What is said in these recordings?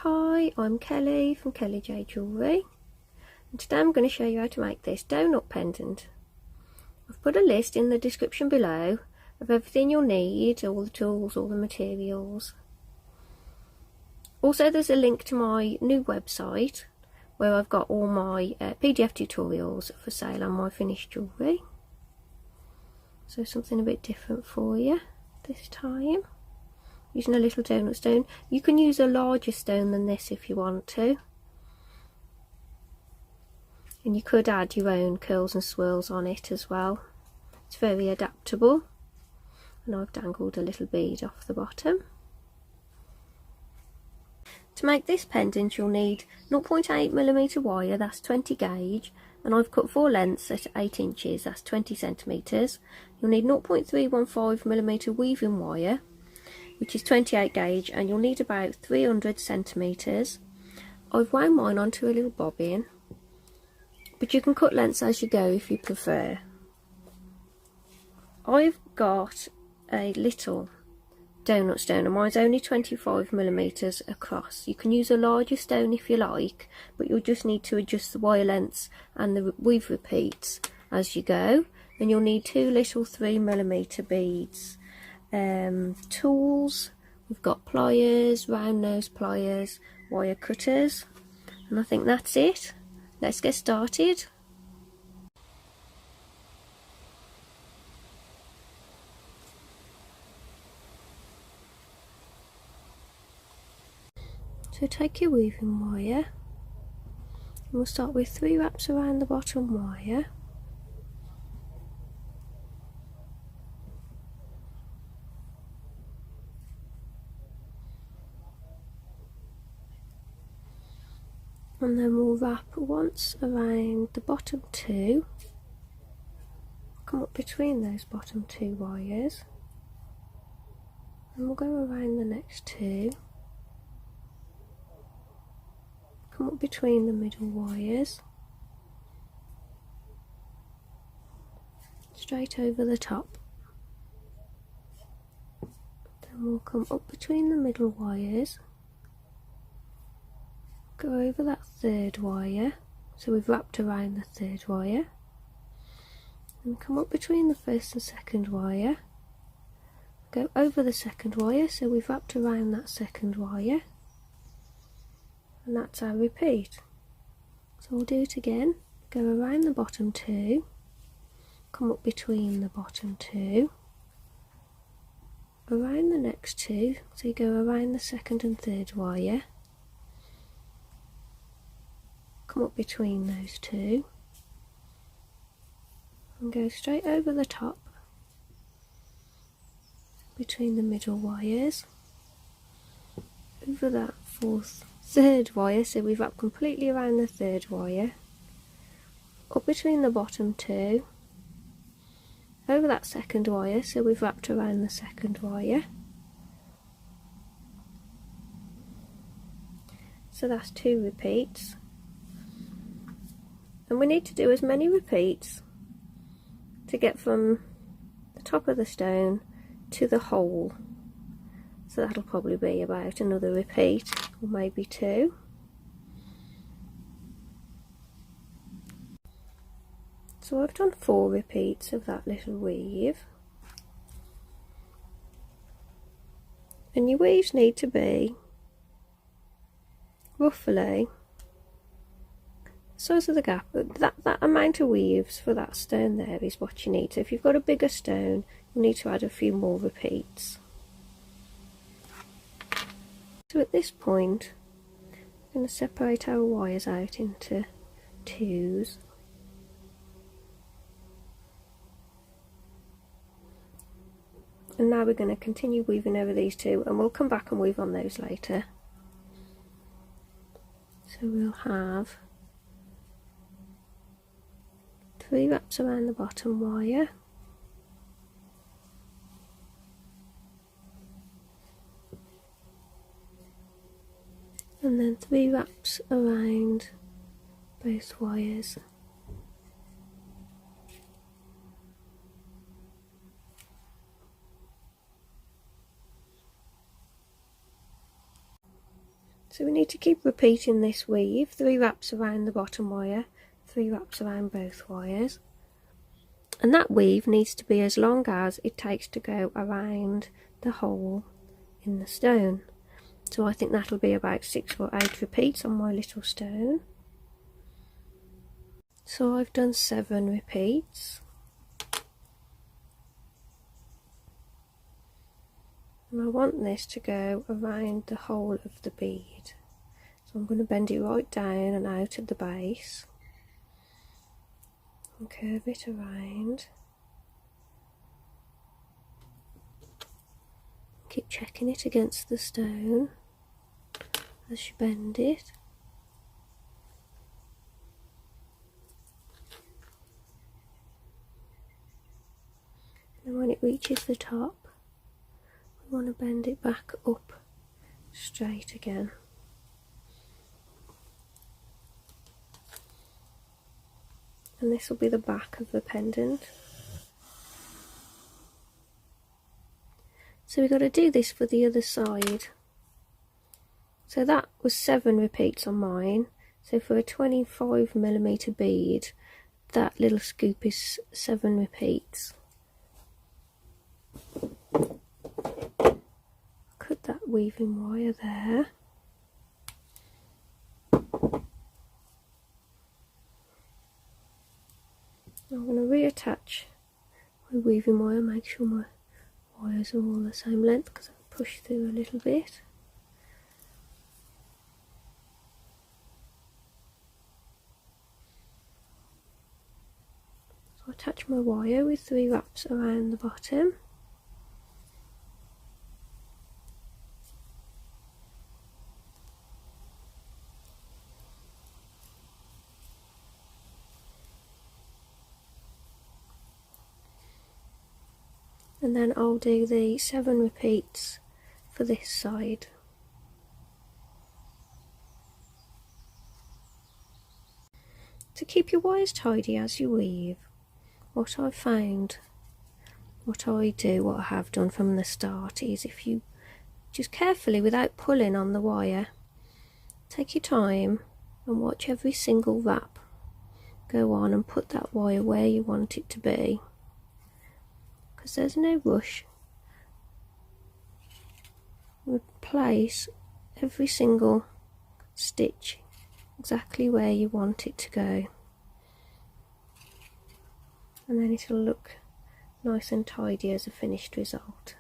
Hi, I'm Kelly from Kelly J Jewellery, and today I'm going to show you how to make this donut pendant. I've put a list in the description below of everything you'll need, all the tools, all the materials. Also there's a link to my new website where I've got all my PDF tutorials for sale on my finished jewellery. So something a bit different for you this time. Using a little donut stone. You can use a larger stone than this if you want to. And you could add your own curls and swirls on it as well. It's very adaptable. And I've dangled a little bead off the bottom. To make this pendant you'll need 0.8mm wire, that's 20 gauge, and I've cut 4 lengths at 8 inches, that's 20 centimetres. You'll need 0.315mm weaving wire, which is 28 gauge, and you'll need about 300 centimetres. I've wound mine onto a little bobbin, but you can cut lengths as you go if you prefer. I've got a little donut stone and mine's only 25mm across. You can use a larger stone if you like, but you'll just need to adjust the wire lengths and the weave repeats as you go. And you'll need 2 little 3mm beads. Tools, we've got pliers, round nose pliers, wire cutters, and I think that's it. Let's get started. So take your weaving wire, and we'll start with 3 wraps around the bottom wire. And then we'll wrap once around the bottom 2, come up between those bottom 2 wires, and we'll go around the next 2, come up between the middle wires, straight over the top, then we'll come up between the middle wires, go over that 3rd wire, so we've wrapped around the 3rd wire, and come up between the 1st and 2nd wire, go over the 2nd wire, so we've wrapped around that 2nd wire, and that's our repeat. So we'll do it again, go around the bottom 2, come up between the bottom 2, around the next 2, so you go around the 2nd and 3rd wire, come up between those 2 and go straight over the top between the middle wires, over that 3rd wire, so we've wrapped completely around the 3rd wire, up between the bottom 2, over that 2nd wire, so we've wrapped around the 2nd wire, so that's 2 repeats. And we need to do as many repeats to get from the top of the stone to the hole. So that'll probably be about another repeat, or maybe 2. So I've done 4 repeats of that little weave. And your weaves need to be roughly size of the gap, that amount of weaves for that stone there is what you need. So if you've got a bigger stone, you'll need to add a few more repeats. So at this point, I'm going to separate our wires out into 2s. And now we're going to continue weaving over these 2, and we'll come back and weave on those later. So we'll have 3 wraps around the bottom wire, and then 3 wraps around both wires, So we need to keep repeating this weave, 3 wraps around the bottom wire, 3 wraps around both wires. And that weave needs to be as long as it takes to go around the hole in the stone. So I think that'll be about 6 or 8 repeats on my little stone. So I've done 7 repeats. And I want this to go around the whole of the bead. So I'm going to bend it right down and out at the base. And curve it around. Keep checking it against the stone as you bend it. And when it reaches the top, we want to bend it back up straight again. And this will be the back of the pendant. So we've got to do this for the other side. So that was 7 repeats on mine. So for a 25mm bead, that little scoop is 7 repeats. Cut that weaving wire there. I'm going to reattach my weaving wire, make sure my wires are all the same length because I've pushed through a little bit. So I attach my wire with 3 wraps around the bottom. And then I'll do the 7 repeats for this side. To keep your wires tidy as you weave, what I've found, what I have done from the start is if you just carefully, without pulling on the wire, take your time and watch every single wrap go on and put that wire where you want it to be. Because there's no rush. Place every single stitch exactly where you want it to go, and then it'll look nice and tidy as a finished result.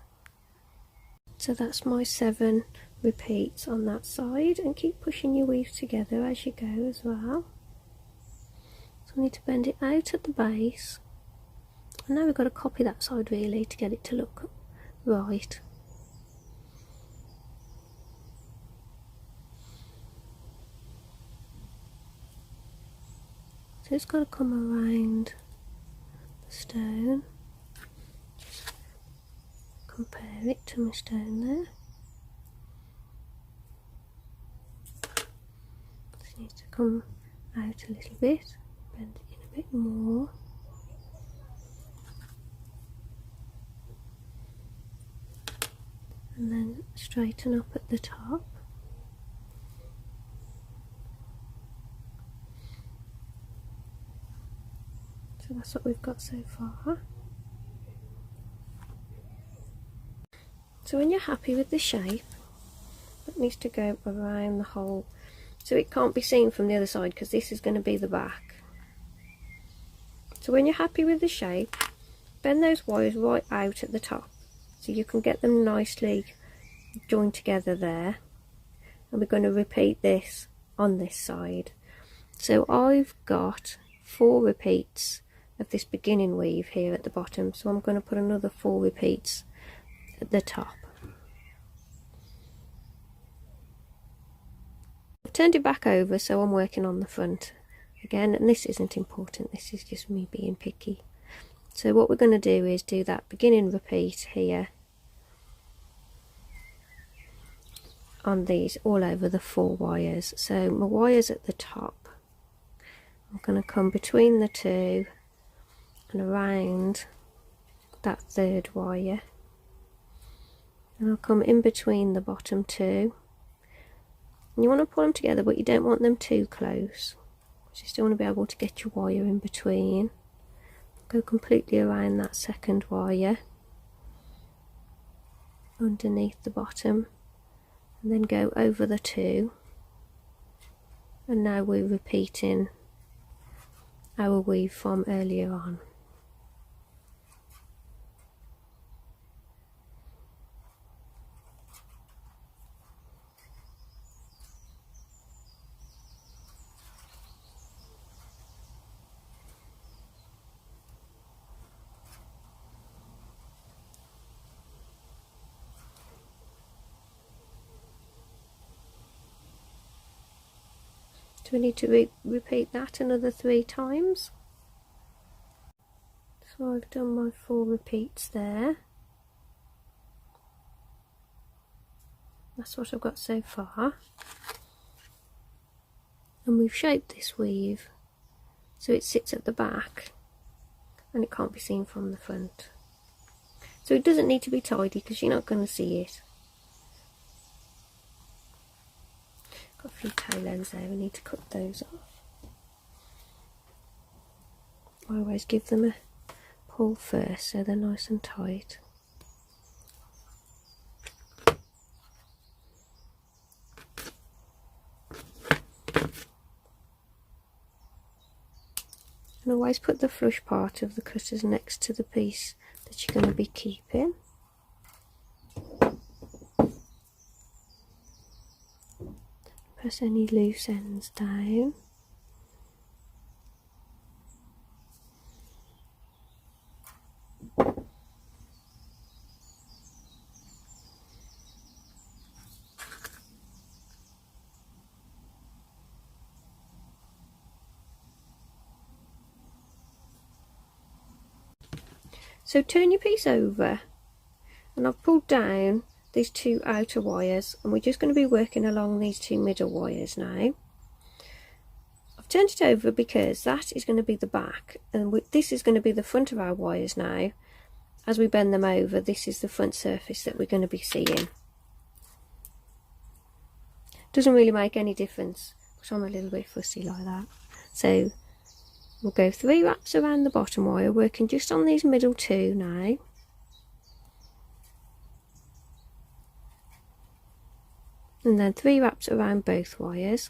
So that's my 7 repeats on that side, and keep pushing your weave together as you go as well. So I need to bend it out at the base. And now we've got to copy that side really to get it to look right. So it's got to come around the stone. Just compare it to my stone there. Just needs to come out a little bit, bend it in a bit more. And then straighten up at the top. So that's what we've got so far. So when you're happy with the shape, it needs to go around the hole. So it can't be seen from the other side because this is going to be the back. So when you're happy with the shape, bend those wires right out at the top. So you can get them nicely joined together there, and we're going to repeat this on this side. So I've got 4 repeats of this beginning weave here at the bottom, so I'm going to put another 4 repeats at the top. I've turned it back over so I'm working on the front again, and this isn't important, this is just me being picky. So what we're going to do is do that beginning repeat here on these all over the 4 wires. So my wires at the top, I'm going to come between the 2 and around that 3rd wire, and I'll come in between the bottom 2, And you want to pull them together, but you don't want them too close. You still want to be able to get your wire in between. Go completely around that second wire underneath the bottom, and then go over the two. And now we're repeating our weave from earlier on. So we need to repeat that another 3 times. So I've done my 4 repeats there. That's what I've got so far. And we've shaped this weave so it sits at the back and it can't be seen from the front. So it doesn't need to be tidy because you're not going to see it. Got a few tail ends there, we need to cut those off. I always give them a pull first so they're nice and tight. And always put the flush part of the cutters next to the piece that you're going to be keeping. Press any loose ends down. So turn your piece over, and I've pulled down these 2 outer wires, and we're just going to be working along these 2 middle wires now. I've turned it over because that is going to be the back, and this is going to be the front of our wires now. As we bend them over, this is the front surface that we're going to be seeing. Doesn't really make any difference, but I'm a little bit fussy like that. So we'll go 3 wraps around the bottom wire, working just on these middle 2 now. And then 3 wraps around both wires.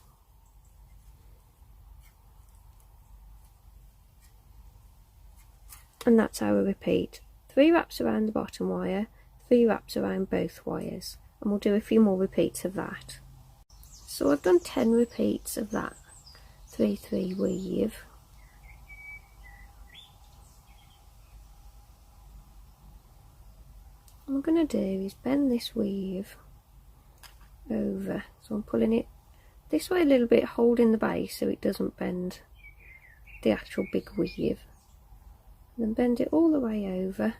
And that's our repeat. 3 wraps around the bottom wire, 3 wraps around both wires. And we'll do a few more repeats of that. So I've done 10 repeats of that 3-3 weave. What I'm going to do is bend this weave over, so I'm pulling it this way a little bit, holding the base so it doesn't bend the actual big weave, and then bend it all the way over,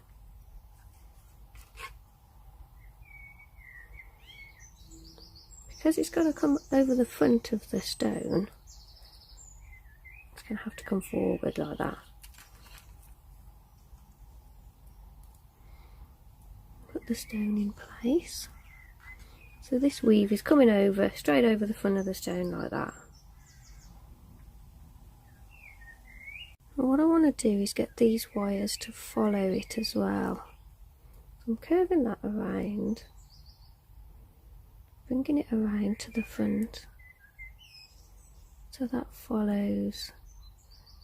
because it's got to come over the front of the stone. It's going to have to come forward like that. Put the stone in place. So this weave is coming over, straight over the front of the stone like that. And what I want to do is get these wires to follow it as well. So I'm curving that around, bringing it around to the front, so that follows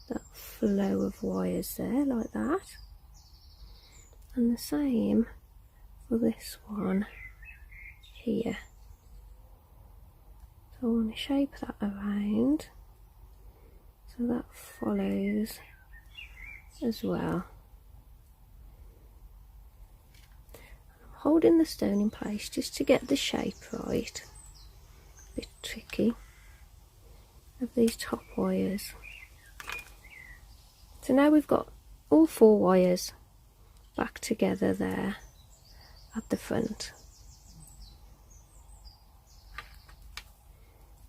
that flow of wires there, like that. And the same for this one here. So I want to shape that around so that follows as well. I'm holding the stone in place just to get the shape right. A bit tricky of these top wires. So now we've got all 4 wires back together there at the front.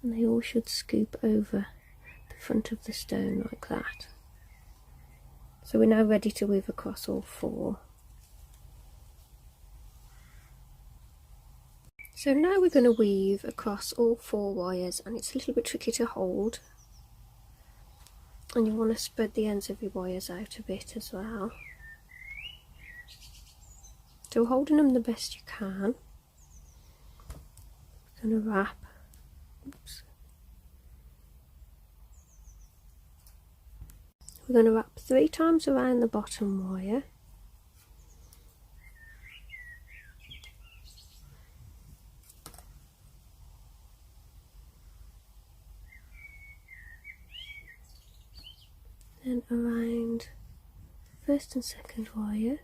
And they all should scoop over the front of the stone like that. So we're now ready to weave across all 4. So now we're going to weave across all 4 wires, and it's a little bit tricky to hold, and you want to spread the ends of your wires out a bit as well. So we're holding them the best you can. We're going to wrap. Oops. We're going to wrap 3 times around the bottom wire. Then around first and second wire.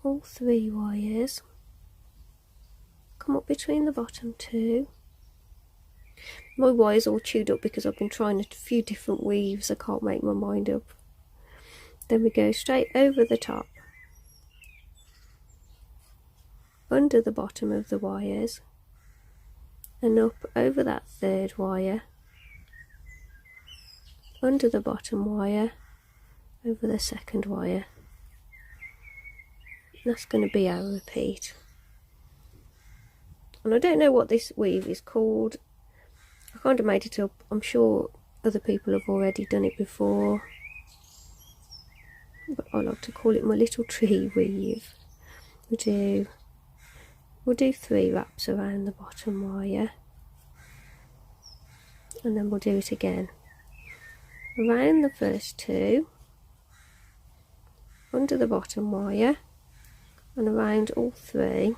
All 3 wires. Come up between the bottom 2. My wire's all chewed up because I've been trying a few different weaves. I can't make my mind up. Then we go straight over the top, under the bottom of the wires, and up over that 3rd wire, under the bottom wire, over the 2nd wire. That's going to be our repeat. And I don't know what this weave is called. I kind of made it up. I'm sure other people have already done it before, but I like to call it my little tree weave. We'll do 3 wraps around the bottom wire, and then we'll do it again. Around the first 2, under the bottom wire, and around all 3,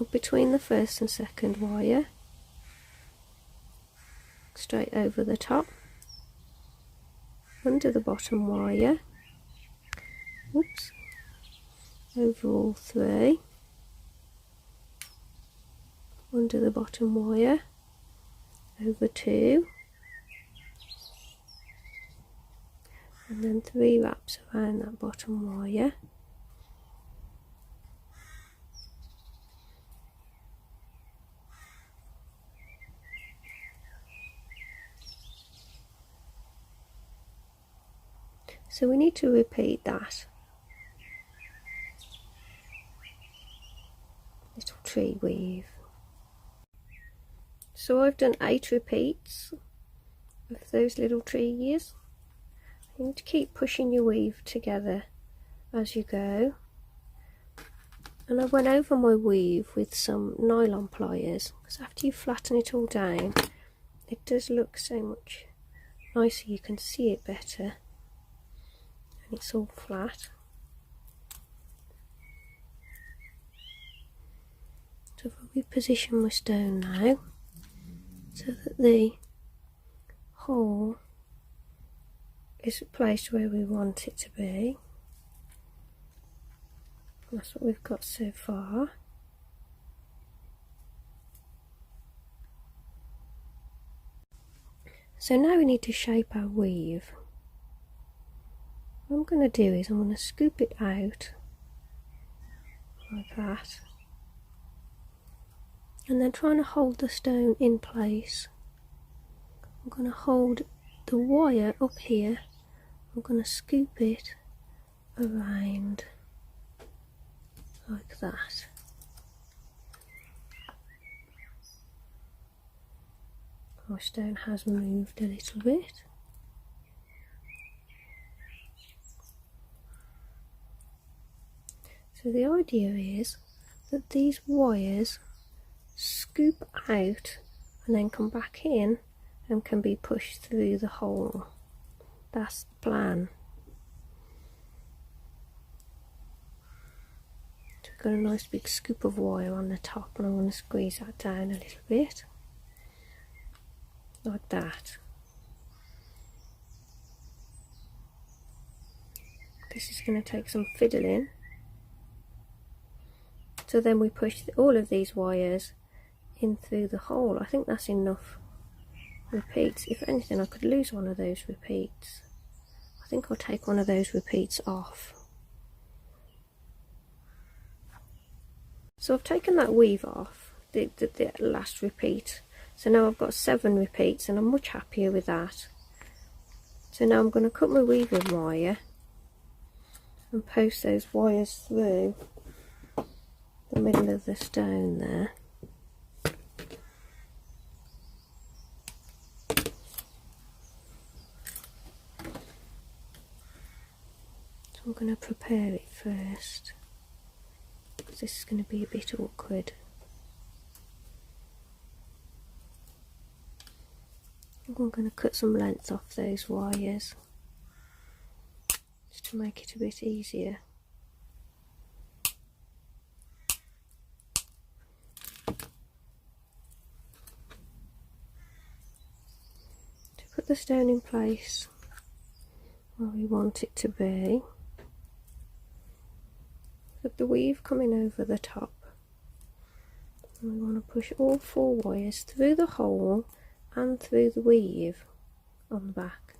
up between the first and second wire, straight over the top, under the bottom wire, oops, over all 3, under the bottom wire, over 2, and then 3 wraps around that bottom wire. So we need to repeat that little tree weave. So I've done 8 repeats of those little trees. You need to keep pushing your weave together as you go. And I went over my weave with some nylon pliers, because after you flatten it all down, it does look so much nicer. You can see it better. It's all flat. So if I reposition my stone now, so that the hole is placed where we want it to be. That's what we've got so far. So now we need to shape our weave. What I'm going to do is I'm going to scoop it out like that, and then trying to hold the stone in place. I'm going to hold the wire up here. I'm going to scoop it around like that. My stone has moved a little bit. So the idea is that these wires scoop out and then come back in and can be pushed through the hole. That's the plan. So we've got a nice big scoop of wire on the top, and I'm going to squeeze that down a little bit, like that. This is going to take some fiddling. So then we push all of these wires in through the hole. I think that's enough repeats. If anything, I could lose one of those repeats. I think I'll take one of those repeats off. So I've taken that weave off, the last repeat. So now I've got 7 repeats, and I'm much happier with that. So now I'm going to cut my weaving wire and post those wires through the middle of the stone there. So I'm going to prepare it first, because this is going to be a bit awkward. I'm going to cut some length off those wires just to make it a bit easier. To put the stone in place where we want it to be, with the weave coming over the top, and we want to push all 4 wires through the hole and through the weave on the back.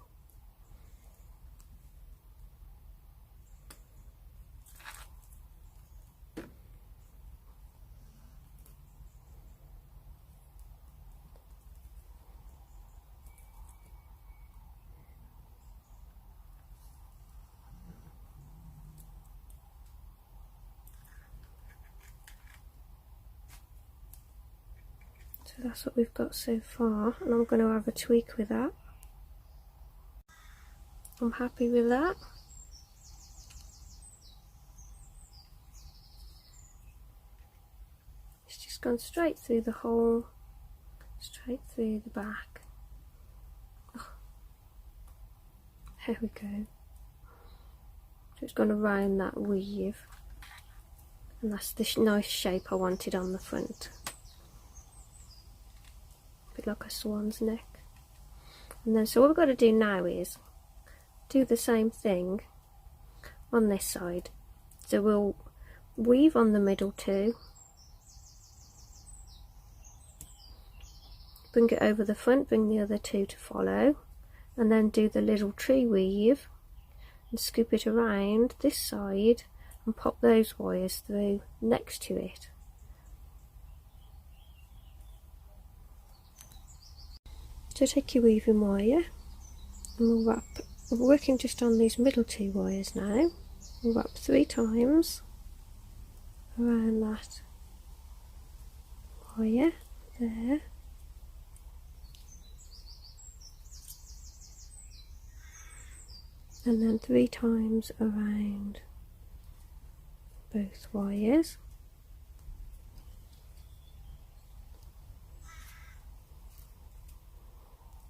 So that's what we've got so far, and I'm going to have a tweak with that. I'm happy with that. It's just gone straight through the hole, straight through the back. Oh, there we go. So it's gone around that weave, and that's the nice shape I wanted on the front. A bit like a swan's neck. And then so what we've got to do now is do the same thing on this side. So we'll weave on the middle 2, bring it over the front, bring the other 2 to follow, and then do the little tree weave and scoop it around this side and pop those wires through next to it. So take your weaving wire and we'll wrap, we're working just on these middle 2 wires now. We'll wrap 3 times around that wire there. And then 3 times around both wires.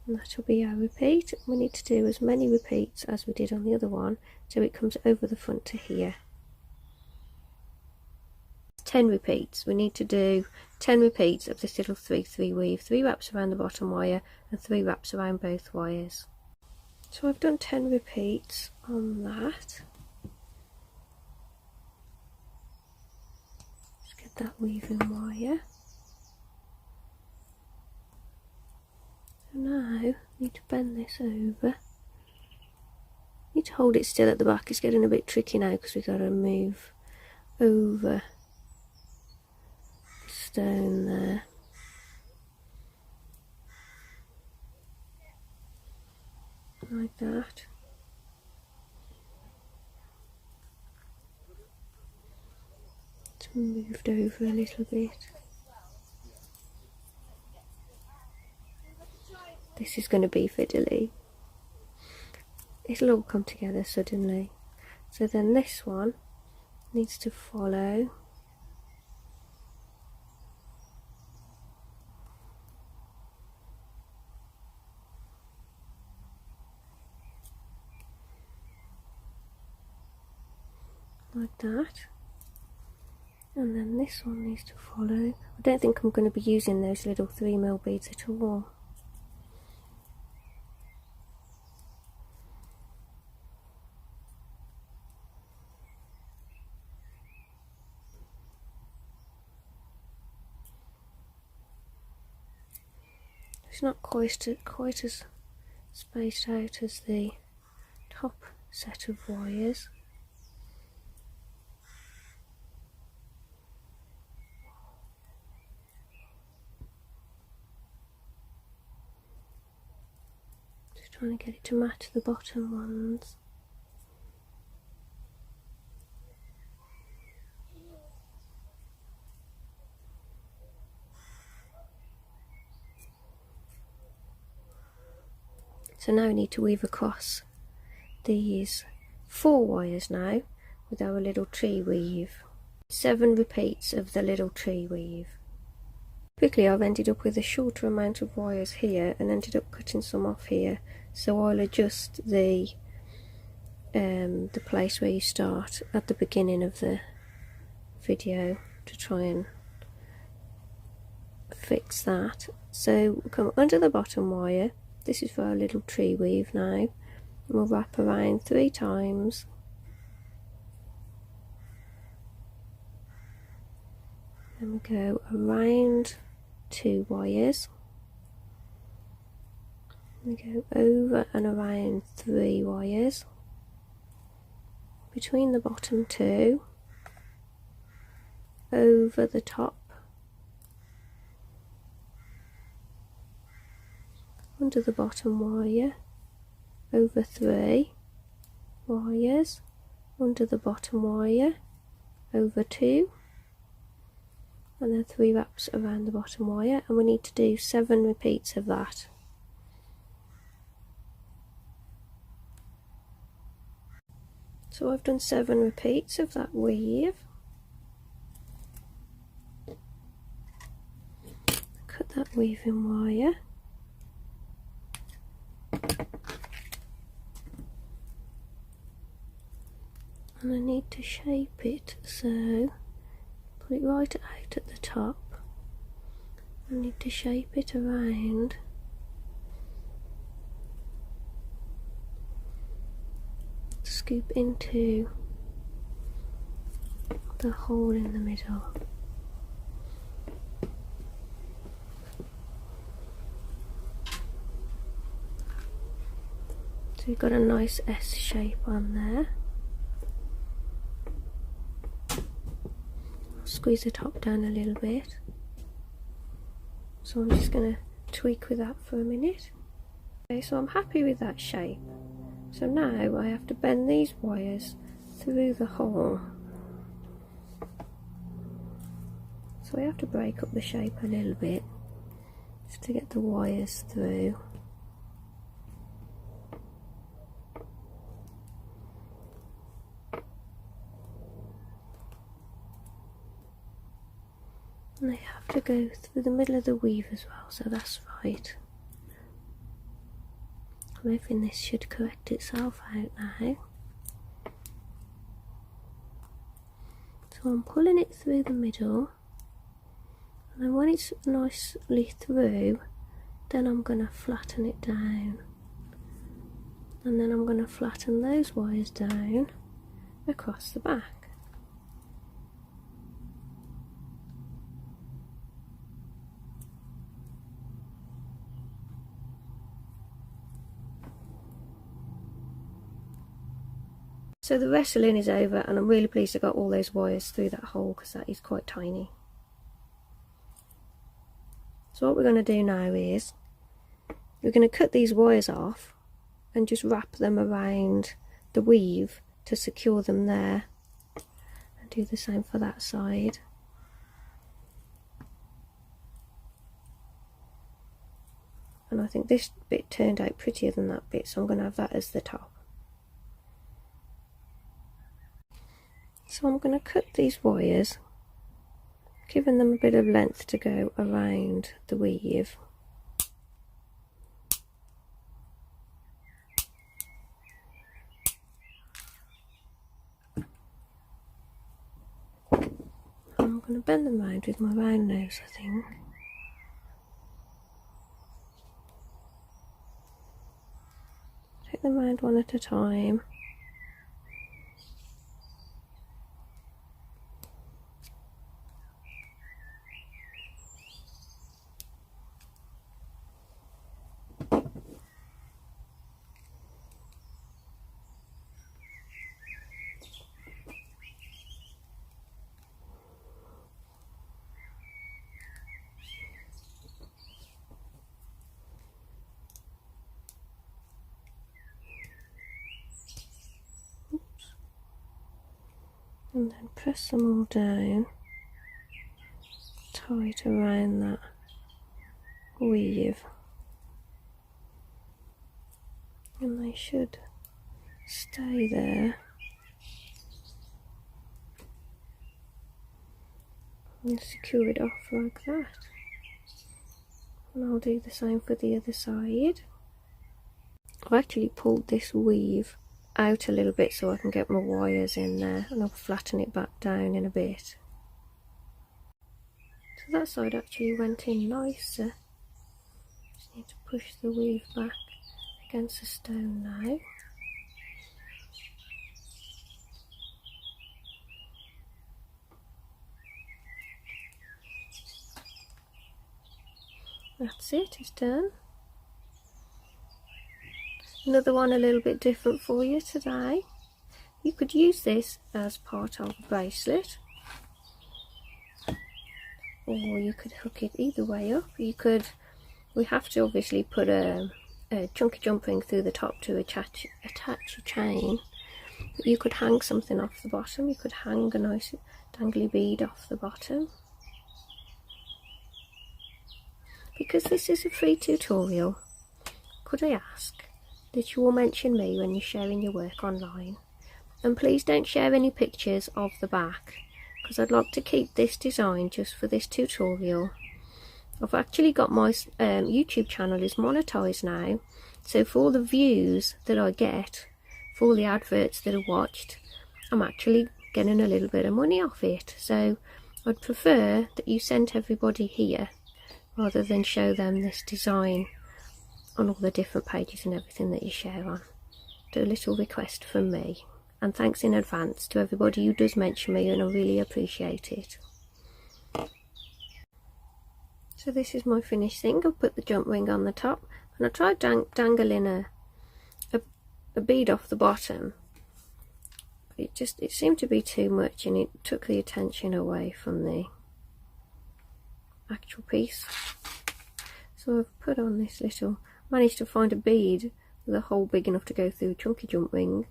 And that'll be our repeat. We need to do as many repeats as we did on the other one, so it comes over the front to here. 10 repeats. We need to do 10 repeats of this little 3-3 weave, 3 wraps around the bottom wire and 3 wraps around both wires. So I've done 10 repeats on that. Just get that weaving wire. So now I need to bend this over. Need to hold it still at the back. It's getting a bit tricky now because we've got to move over the stone there. Like that. It's moved over a little bit. This is going to be fiddly. It'll all come together suddenly. So then this one needs to follow. Like that. And then this one needs to follow. I don't think I'm going to be using those little 3mm beads at all. It's not quite as spaced out as the top set of wires. Just trying to get it to match the bottom ones. So now we need to weave across these 4 wires now with our little tree weave. 7 repeats of the little tree weave. Quickly I've ended up with a shorter amount of wires here and ended up cutting some off here, so I'll adjust the place where you start at the beginning of the video to try and fix that. So we'll come under the bottom wire. This is for our little tree weave now, and we'll wrap around 3 times. Then we go around 2 wires. We go over and around 3 wires. Between the bottom 2. Over the top. Under the bottom wire. Over 3 wires. Under the bottom wire. Over 2. And then 3 wraps around the bottom wire, and we need to do 7 repeats of that. So I've done 7 repeats of that weave. Cut that weaving wire. And I need to shape it, so put it right out at the top. I need to shape it around to scoop into the hole in the middle. So we've got a nice S shape on there. Squeeze the top down a little bit. So I'm just going to tweak with that for a minute. Okay, so I'm happy with that shape. So now I have to bend these wires through the hole. So I have to break up the shape a little bit just to get the wires through. And they have to go through the middle of the weave as well, so that's right. I'm hoping this should correct itself out now. So I'm pulling it through the middle, and then when it's nicely through, then I'm going to flatten it down. And then I'm going to flatten those wires down across the back. So the wrestling is over, and I'm really pleased I got all those wires through that hole because that is quite tiny. So what we're going to do now is we're going to cut these wires off and just wrap them around the weave to secure them there, and do the same for that side. And I think this bit turned out prettier than that bit, so I'm going to have that as the top. So I'm going to cut these wires, giving them a bit of length to go around the weave. I'm going to bend them round with my round nose, I think. Take them round one at a time. And then press them all down tight around that weave. and they should stay there. And secure it off like that. And I'll do the same for the other side. I've actually pulled this weave out a little bit so I can get my wires in there, and I'll flatten it back down in a bit. So that side actually went in nicer. Just need to push the weave back against the stone now. That's it, it's done. Another one a little bit different for you today. You could use this as part of a bracelet, or you could hook it either way up. You could, we have to obviously put a chunky jump ring through the top to attach a chain, but you could hang something off the bottom. You could hang a nice dangly bead off the bottom. Because this is a free tutorial, could I ask that you will mention me when you're sharing your work online? And please don't share any pictures of the back, because I'd like to keep this design just for this tutorial. I've actually got my YouTube channel is monetized now, so for all the views that I get, for all the adverts that are watched, I'm actually getting a little bit of money off it. So I'd prefer that you sent everybody here rather than show them this design on all the different pages and everything that you share on. Do a little request from me, and thanks in advance to everybody who does mention me, and I really appreciate it. So this is my finished thing. I've put the jump ring on the top, and I tried dangling a bead off the bottom. It seemed to be too much, and it took the attention away from the actual piece. So I've put on this little, managed to find a bead with a hole big enough to go through a chunky jump ring.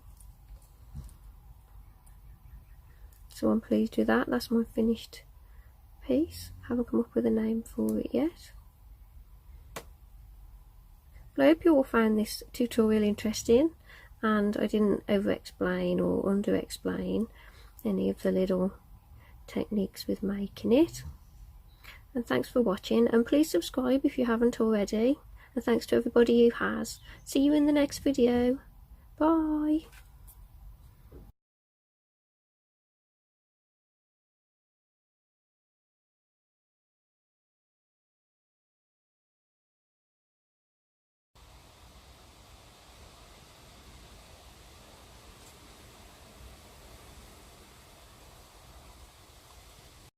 So I'm pleased with that. That's my finished piece. Haven't come up with a name for it yet. But I hope you all found this tutorial interesting, and I didn't over explain or under explain any of the little techniques with making it. And thanks for watching, and please subscribe if you haven't already, and thanks to everybody who has. See you in the next video. Bye.